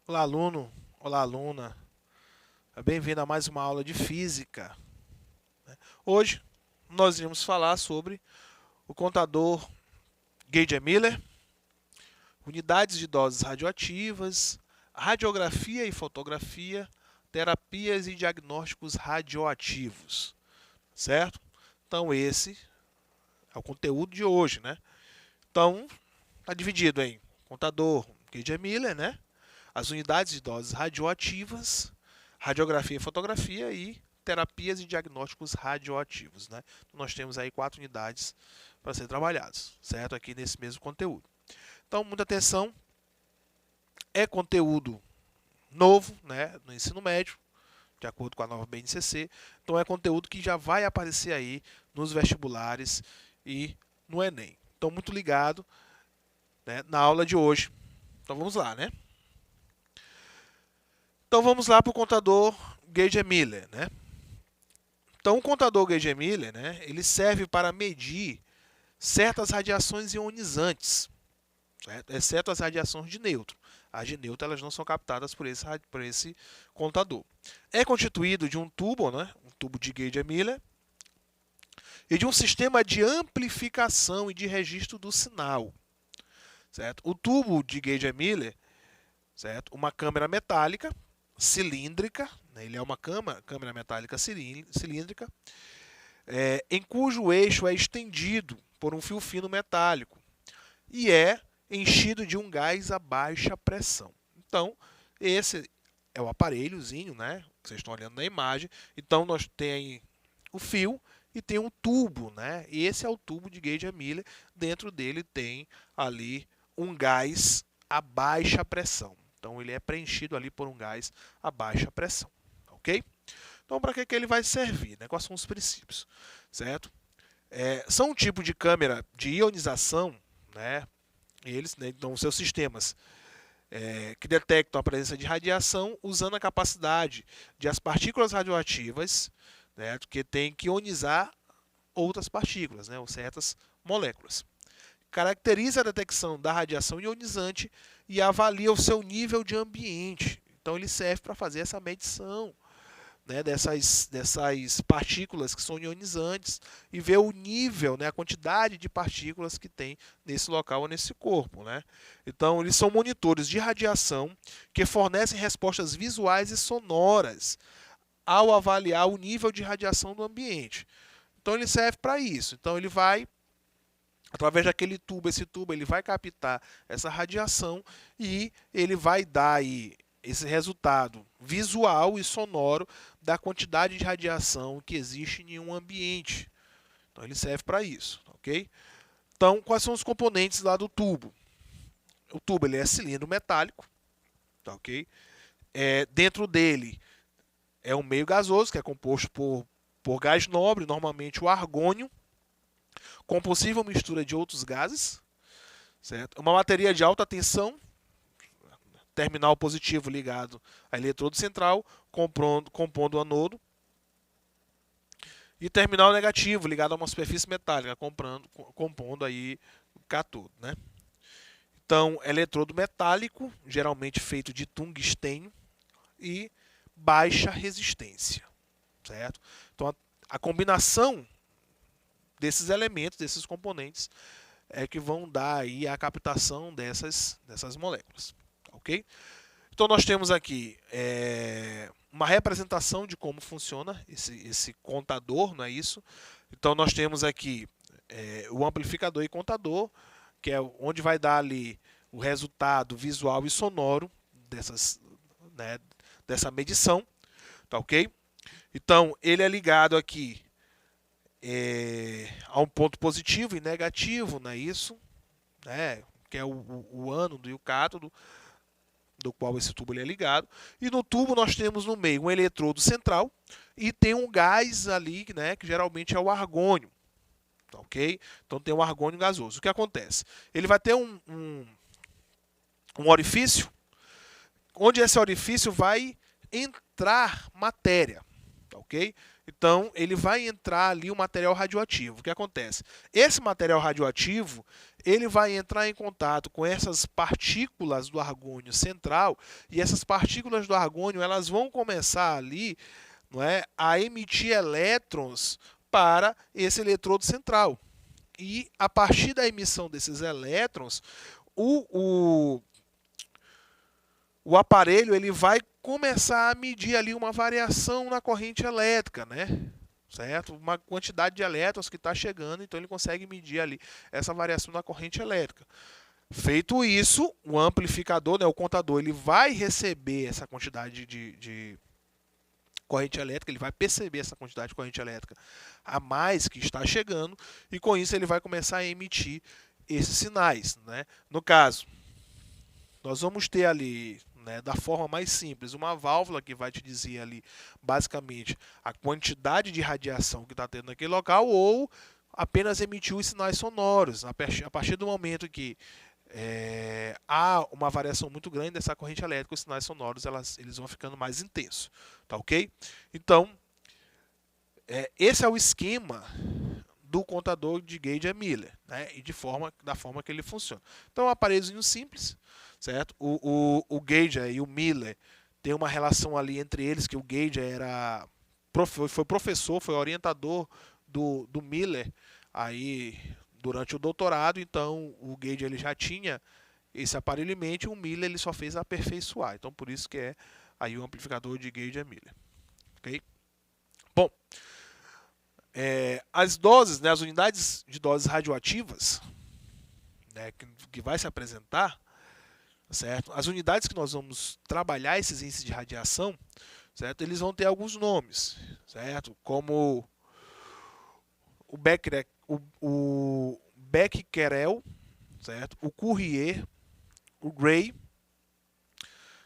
Olá, aluno. Olá, aluna. Bem-vindo a mais uma aula de física. Hoje nós iremos falar sobre o contador Gauge-Miller, unidades de doses radioativas, radiografia e fotografia, terapias e diagnósticos radioativos, certo? Então esse é o conteúdo de hoje, né? Então está dividido em contador Gauge-Miller, né? As unidades de doses radioativas, radiografia e fotografia e terapias e diagnósticos radioativos, né? Nós temos aí 4 unidades para ser trabalhadas, certo? Aqui nesse mesmo conteúdo. Então, muita atenção, é conteúdo novo, né, no ensino médio, de acordo com a nova BNCC. Então, é conteúdo que já vai aparecer aí nos vestibulares e no Enem. Então, muito ligado, né, na aula de hoje. Então, vamos lá, né? Então, vamos lá para o contador Gauge-Miller, né? Então, o contador Gauge-Miller, né, ele serve para medir certas radiações ionizantes, certo? Exceto as radiações de nêutron. As de nêutron elas não são captadas por esse contador. É constituído de um tubo, né, um tubo de Gauge-Miller, e de um sistema de amplificação e de registro do sinal, certo? O tubo de Gauge-Miller, certo? Uma câmara metálica cilíndrica, né? Ele é uma câmara metálica cilíndrica, em cujo eixo é estendido por um fio fino metálico e é enchido de um gás a baixa pressão. Então, esse é o aparelhozinho, né, que vocês estão olhando na imagem. Então, nós temos o fio e tem um tubo, né? E esse é o tubo de Gauge-Miller. Dentro dele tem ali um gás a baixa pressão. Então, ele é preenchido ali por um gás a baixa pressão, ok? Então, para que ele vai servir, né? Quais são os princípios, certo? São um tipo de câmera de ionização, né? Eles, né, então, seus sistemas que detectam a presença de radiação usando a capacidade de as partículas radioativas, né, que tem que ionizar outras partículas, né, ou certas moléculas. Caracteriza a detecção da radiação ionizante e avalia o seu nível de ambiente. Então, ele serve para fazer essa medição, né, dessas partículas que são ionizantes e ver o nível, né, a quantidade de partículas que tem nesse local ou nesse corpo, né? Então, eles são monitores de radiação que fornecem respostas visuais e sonoras ao avaliar o nível de radiação do ambiente. Então, ele serve para isso. Então, ele vai, através daquele tubo, esse tubo ele vai captar essa radiação e ele vai dar aí esse resultado visual e sonoro da quantidade de radiação que existe em um ambiente. Então, ele serve para isso, ok? Então, quais são os componentes lá do tubo? O tubo ele é cilindro metálico, tá, ok? Dentro dele é um meio gasoso, que é composto por gás nobre, normalmente o argônio, com possível mistura de outros gases, certo? Uma bateria de alta tensão, terminal positivo ligado a eletrodo central, compondo o anodo, e terminal negativo ligado a uma superfície metálica, compondo aí o cátodo, né? Então, eletrodo metálico, geralmente feito de tungstênio e baixa resistência, certo? Então, a combinação desses elementos, desses componentes, é que vão dar aí a captação dessas moléculas, ok? Então, nós temos aqui uma representação de como funciona esse contador, não é isso? Então, nós temos aqui o amplificador e contador, que é onde vai dar ali o resultado visual e sonoro dessa medição, tá ok? Então, ele é ligado aqui a um ponto positivo e negativo, não é isso? Né? Que é o ânodo e o cátodo, do qual esse tubo ele é ligado. E no tubo nós temos no meio um eletrodo central e tem um gás ali, né, que geralmente é o argônio. Ok? Então tem um argônio gasoso. O que acontece? Ele vai ter um orifício, onde esse orifício vai entrar matéria. tá ok? Então, ele vai entrar ali o material radioativo. O que acontece? Esse material radioativo, ele vai entrar em contato com essas partículas do argônio central, e essas partículas do argônio, elas vão começar ali, não é, a emitir elétrons para esse eletrodo central. E a partir da emissão desses elétrons, o aparelho ele vai começar a medir ali uma variação na corrente elétrica, né? Certo? Uma quantidade de elétrons que está chegando, então ele consegue medir ali essa variação na corrente elétrica. Feito isso, o amplificador, né, o contador, ele vai receber essa quantidade de corrente elétrica, ele vai perceber essa quantidade de corrente elétrica a mais que está chegando, e com isso ele vai começar a emitir esses sinais, né? No caso, nós vamos ter ali, né, da forma mais simples, uma válvula que vai te dizer ali, basicamente, a quantidade de radiação que está tendo naquele local, ou apenas emitir os sinais sonoros. A partir do momento que há uma variação muito grande dessa corrente elétrica, os sinais sonoros eles vão ficando mais intensos. Tá ok? Então, esse é o esquema do contador de Gauge-Miller, né? E da forma que ele funciona. Então, é um aparelhozinho simples, certo? O Gauge e o Miller tem uma relação ali entre eles, que o Gauge foi professor, foi orientador do Miller aí durante o doutorado, então o Gauge ele já tinha esse aparelho em mente, e o Miller ele só fez aperfeiçoar. Então, por isso que é aí o amplificador de Gauge-Miller. Ok? Bom, as doses, né, as unidades de doses radioativas, né, que vai se apresentar, certo? As unidades que nós vamos trabalhar esses índices de radiação, certo? Eles vão ter alguns nomes, certo? Como o Becquerel, certo? O Curie, o Gray,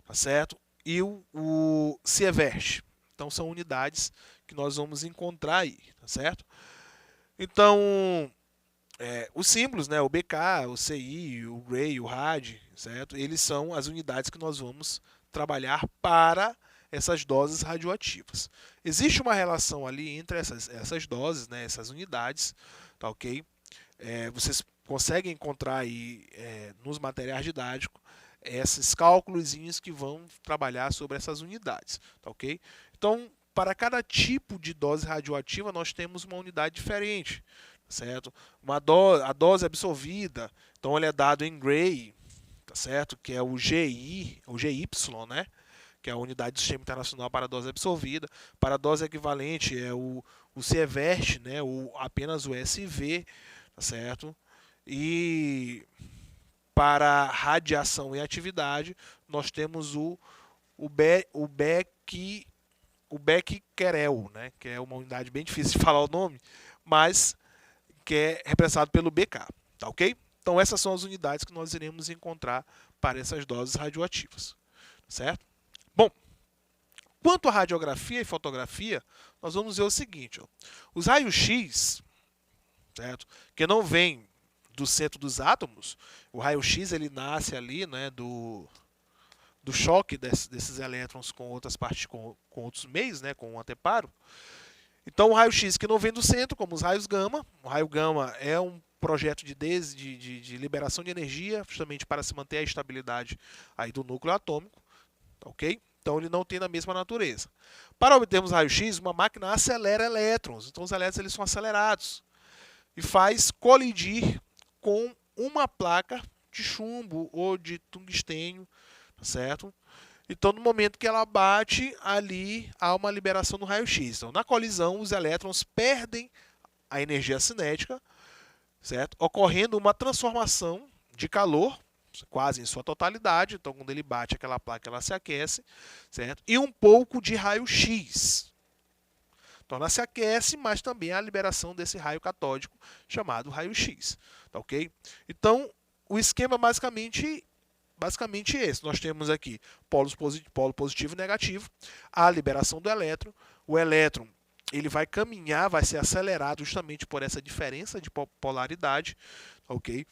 tá certo? E o Sievert. Então são unidades que nós vamos encontrar aí, tá certo? Então, os símbolos, né, o BK, o CI, o Gray, o RAD, certo? Eles são as unidades que nós vamos trabalhar para essas doses radioativas. Existe uma relação ali entre essas doses, né, essas unidades, tá ok? Vocês conseguem encontrar aí nos materiais didáticos esses cálculos que vão trabalhar sobre essas unidades, tá ok? Então, para cada tipo de dose radioativa, nós temos uma unidade diferente, certo? A dose absorvida, então ele é dado em Gray, tá certo? Que é o GI, o GY, né? Que é a unidade do Sistema Internacional para a dose absorvida. Para a dose equivalente é o Sievert, né? Apenas o SV, tá certo? E para radiação e atividade, nós temos o Becquerel, né? Que é uma unidade bem difícil de falar o nome, mas que é representado pelo BK, tá ok? Então essas são as unidades que nós iremos encontrar para essas doses radioativas, certo? Bom, quanto à radiografia e fotografia, nós vamos ver o seguinte, ó. Os raios-x, certo? Que não vêm do centro dos átomos, o raio-x ele nasce ali, né, do choque desses elétrons com outras com outros meios, né, com o anteparo. Então, o raio-x que não vem do centro, como os raios gama. O raio gama é um projeto de liberação de energia, justamente para se manter a estabilidade aí do núcleo atômico. Ok? Então, ele não tem a mesma natureza. Para obtermos raio-x, uma máquina acelera elétrons. Então, os elétrons eles são acelerados. E faz colidir com uma placa de chumbo ou de tungstênio, tá certo? Então, no momento que ela bate, ali há uma liberação do raio-x. Então, na colisão, os elétrons perdem a energia cinética, certo? Ocorrendo uma transformação de calor, quase em sua totalidade. Então, quando ele bate aquela placa, ela se aquece, certo? E um pouco de raio-x. Então, ela se aquece, mas também há a liberação desse raio catódico chamado raio-x. Tá ok? Então, o esquema basicamente esse. Nós temos aqui polo positivo e negativo, a liberação do elétron. O elétron ele vai caminhar, vai ser acelerado justamente por essa diferença de polaridade, ok?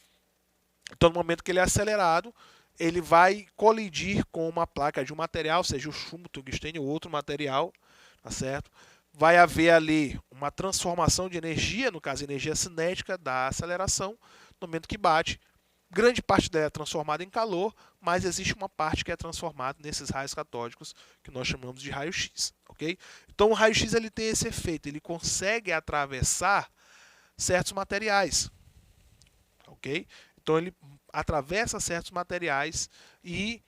Então, no momento que ele é acelerado, ele vai colidir com uma placa de um material, seja o chumbo, tungstênio ou outro material, tá certo? vai haver ali uma transformação de energia, no caso energia cinética da aceleração, no momento que bate. Grande parte dela é transformada em calor, mas existe uma parte que é transformada nesses raios catódicos que nós chamamos de raio-x, ok? Então o raio-x ele tem esse efeito, ele consegue atravessar certos materiais, ok? Então ele atravessa certos materiais e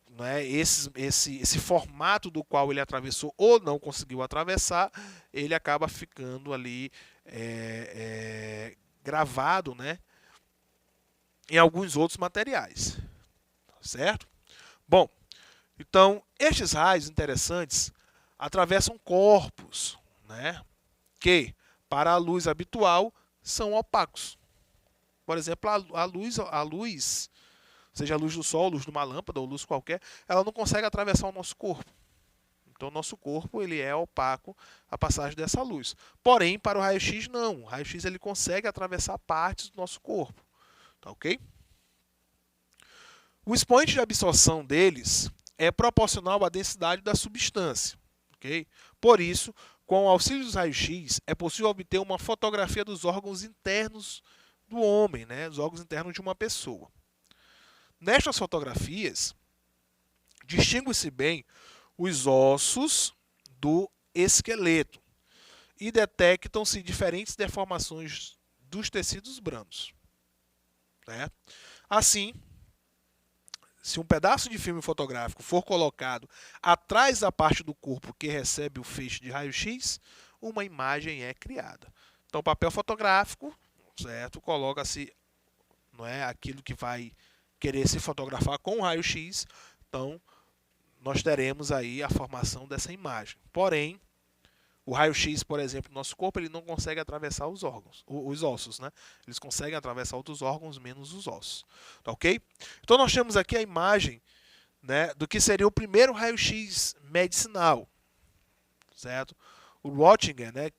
né, esse formato do qual ele atravessou ou não conseguiu atravessar, ele acaba ficando ali gravado, né, em alguns outros materiais, certo? Bom, então estes raios interessantes atravessam corpos, né, que para a luz habitual são opacos. Por exemplo, a luz, seja a luz do sol, luz de uma lâmpada ou luz qualquer, ela não consegue atravessar o nosso corpo. Então, o nosso corpo ele é opaco a passagem dessa luz. Porém, para o raio-x, não. O raio-x ele consegue atravessar partes do nosso corpo. Tá ok? O expoente de absorção deles é proporcional à densidade da substância. Ok? Por isso, com o auxílio dos raios-x, é possível obter uma fotografia dos órgãos internos do homem, né? Os órgãos internos de uma pessoa. Nestas fotografias, distingue-se bem os ossos do esqueleto e detectam-se diferentes deformações dos tecidos brandos. Certo? Assim, se um pedaço de filme fotográfico for colocado atrás da parte do corpo que recebe o feixe de raio-x, uma imagem é criada. Então, papel fotográfico, certo? Coloca-se, não é, aquilo que vai querer se fotografar com raio-x. Então, nós teremos aí a formação dessa imagem. Porém, o raio-x, por exemplo, do nosso corpo, ele não consegue atravessar os órgãos, os ossos, né? Eles conseguem atravessar outros órgãos, menos os ossos. Tá ok? Então, nós temos aqui a imagem, né, do que seria o primeiro raio-x medicinal, certo? O Röntgen, né,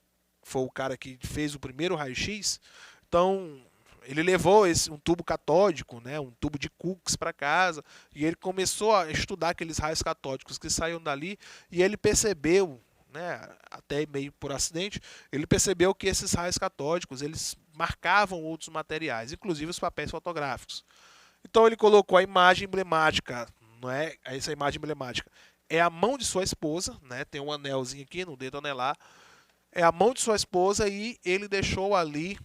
foi o cara que fez o primeiro raio-x. Então, ele levou um tubo catódico, né, um tubo de Crookes para casa, e ele começou a estudar aqueles raios catódicos que saíam dali, e ele percebeu, né, até meio por acidente, ele percebeu que esses raios catódicos eles marcavam outros materiais, inclusive os papéis fotográficos. Então ele colocou a imagem emblemática, não é? Essa imagem emblemática é a mão de sua esposa, né? Tem um anelzinho aqui no dedo anelar, é a mão de sua esposa e ele deixou ali,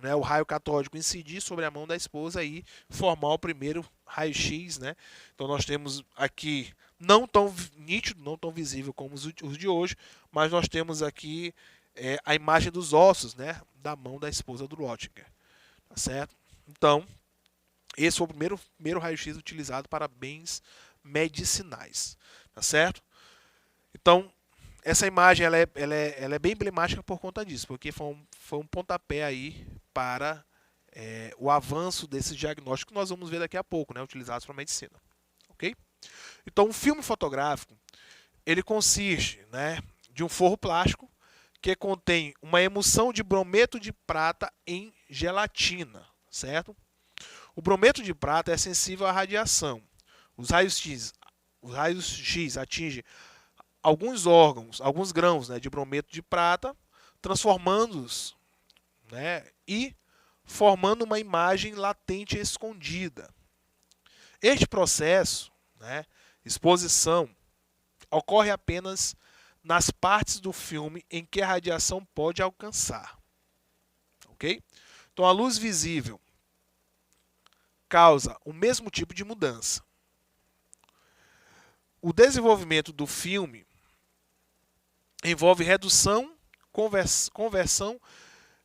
né, o raio catódico incidir sobre a mão da esposa e formar o primeiro raio-x, né? Então nós temos aqui não tão nítido, não tão visível como os de hoje, mas nós temos aqui a imagem dos ossos, né, da mão da esposa do Röntgen, tá certo? Então esse foi o primeiro raio-x utilizado para bens medicinais, tá certo? Então essa imagem ela é bem emblemática por conta disso, porque foi um pontapé aí para o avanço desse diagnóstico que nós vamos ver daqui a pouco, né, utilizados para a medicina. Ok? Então, um filme fotográfico ele consiste, né, de um forro plástico que contém uma emulsão de brometo de prata em gelatina, certo? O brometo de prata é sensível à radiação. Os raios-x atingem alguns órgãos, alguns grãos, né, de brometo de prata, transformando-os, né, e formando uma imagem latente escondida. Este processo, né, exposição, ocorre apenas nas partes do filme em que a radiação pode alcançar. Ok? Então a luz visível causa o mesmo tipo de mudança. O desenvolvimento do filme envolve redução, conversão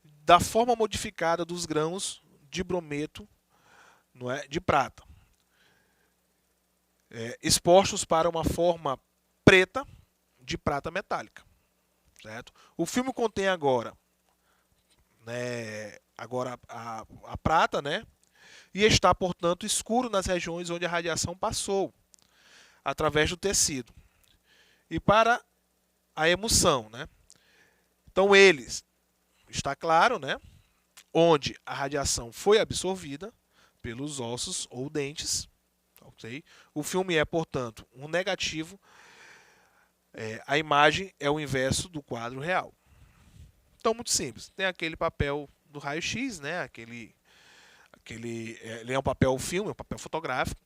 da forma modificada dos grãos de brometo, não é, de prata, expostos para uma forma preta de prata metálica. Certo? O filme contém agora, né, a prata, né, e está, portanto, escuro nas regiões onde a radiação passou, através do tecido. E para a emulsão, né? Então eles, está claro, né, onde a radiação foi absorvida pelos ossos ou dentes. Okay? O filme é, portanto, um negativo a imagem é o inverso do quadro real. Então, muito simples. Tem aquele papel do raio-x, né? Ele é um papel filme, um papel fotográfico.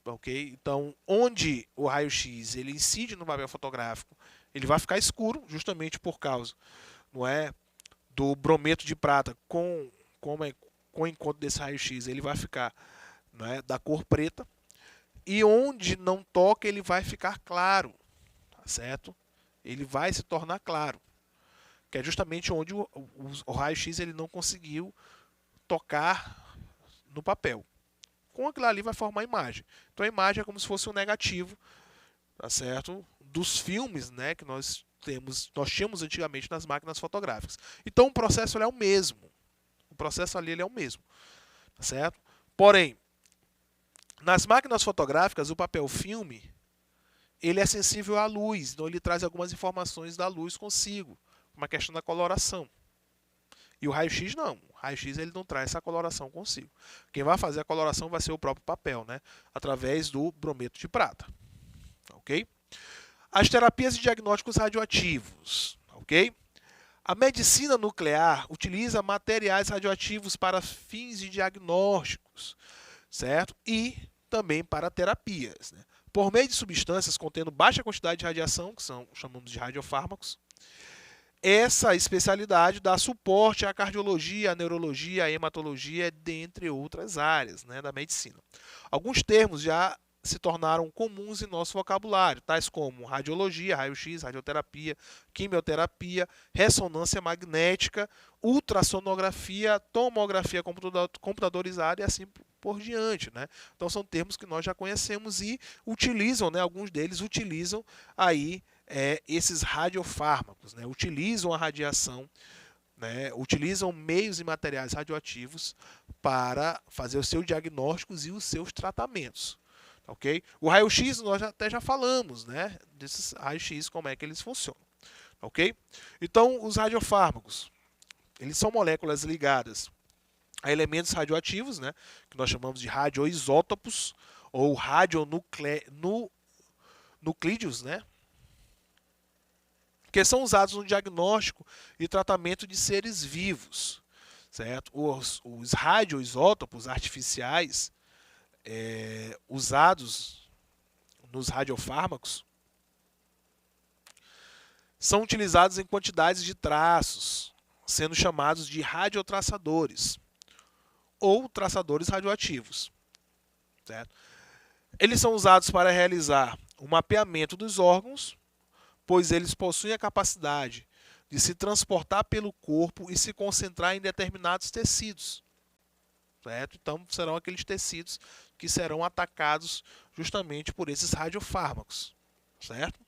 Ok? Então, onde o raio-x ele incide no papel fotográfico, ele vai ficar escuro, justamente por causa, não é, do brometo de prata com o encontro desse raio-x, ele vai ficar, não é, da cor preta. E onde não toca, ele vai ficar claro, tá certo? Ele vai se tornar claro, que é justamente onde o raio-x ele não conseguiu tocar no papel. Com aquilo ali vai formar a imagem. Então a imagem é como se fosse um negativo, tá certo? Dos filmes, né, que nós tínhamos antigamente nas máquinas fotográficas. Então o processo é o mesmo. O processo ali ele é o mesmo, tá certo? Porém, nas máquinas fotográficas, o papel filme ele é sensível à luz, então ele traz algumas informações da luz consigo, uma questão da coloração. E o raio-x não. O raio-x ele não traz essa coloração consigo. Quem vai fazer a coloração vai ser o próprio papel, né? Através do brometo de prata. Ok? As terapias e diagnósticos radioativos. Ok? A medicina nuclear utiliza materiais radioativos para fins de diagnósticos, certo? E também para terapias, né? Por meio de substâncias contendo baixa quantidade de radiação, que chamamos de radiofármacos. Essa especialidade dá suporte à cardiologia, à neurologia, à hematologia, dentre outras áreas, né, da medicina. Alguns termos já se tornaram comuns em nosso vocabulário, tais como radiologia, raio-x, radioterapia, quimioterapia, ressonância magnética, ultrassonografia, tomografia computadorizada e assim por diante, né? Então são termos que nós já conhecemos e utilizam, né, alguns deles utilizam aí esses radiofármacos, né, utilizam a radiação, né, utilizam meios e materiais radioativos para fazer os seus diagnósticos e os seus tratamentos. Ok? O raio-x nós até já falamos, né, desses raios-x, como é que eles funcionam. Ok? Então, os radiofármacos, eles são moléculas ligadas a elementos radioativos, né, que nós chamamos de radioisótopos ou radionuclídeos, né, que são usados no diagnóstico e tratamento de seres vivos, certo? Os radioisótopos artificiais usados nos radiofármacos são utilizados em quantidades de traços, sendo chamados de radiotraçadores ou traçadores radioativos, certo? Eles são usados para realizar o mapeamento dos órgãos, pois eles possuem a capacidade de se transportar pelo corpo e se concentrar em determinados tecidos, certo? Então, serão aqueles tecidos que serão atacados justamente por esses radiofármacos, certo?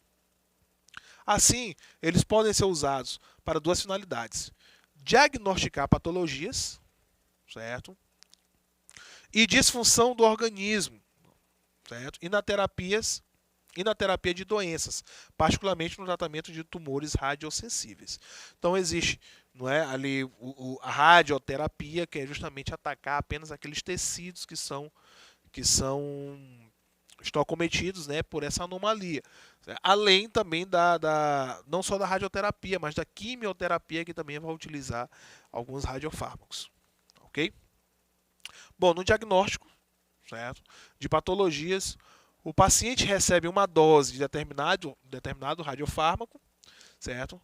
Assim, eles podem ser usados para duas finalidades: diagnosticar patologias, certo? E disfunção do organismo, certo? E na terapia de doenças, particularmente no tratamento de tumores radiosensíveis. Então existe, não é, ali a radioterapia, que é justamente atacar apenas aqueles tecidos que estão acometidos, né, por essa anomalia. Além também não só da radioterapia, mas da quimioterapia, que também vai utilizar alguns radiofármacos. Ok? Bom, no diagnóstico, certo, de patologias, o paciente recebe uma dose de determinado radiofármaco, certo?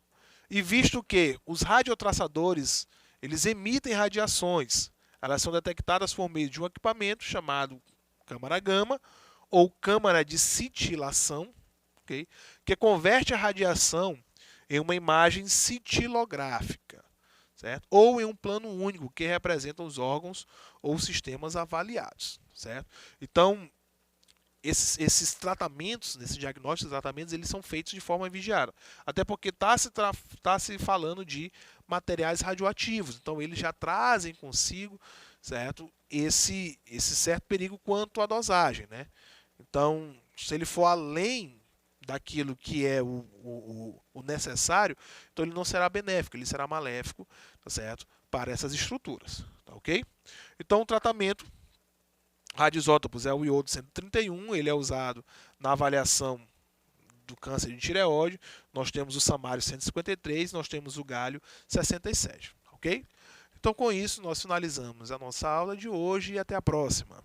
E visto que os radiotraçadores, eles emitem radiações, elas são detectadas por meio de um equipamento chamado câmara gama ou câmara de cintilação, okay? Que converte a radiação em uma imagem cintilográfica, certo? Ou em um plano único que representa os órgãos ou sistemas avaliados, certo? Então, esses tratamentos, esses diagnósticos, tratamentos, eles são feitos de forma vigiada. Até porque está se falando de materiais radioativos. Então, eles já trazem consigo, certo, esse certo perigo quanto à dosagem, né? Então, se ele for além daquilo que é o necessário, então ele não será benéfico, ele será maléfico, tá certo, para essas estruturas. Tá ok? Então, o tratamento radioisótopos é o iodo 131, ele é usado na avaliação do câncer de tireoide, nós temos o Samário 153, nós temos o Galho 67, ok? Então, com isso, nós finalizamos a nossa aula de hoje e até a próxima.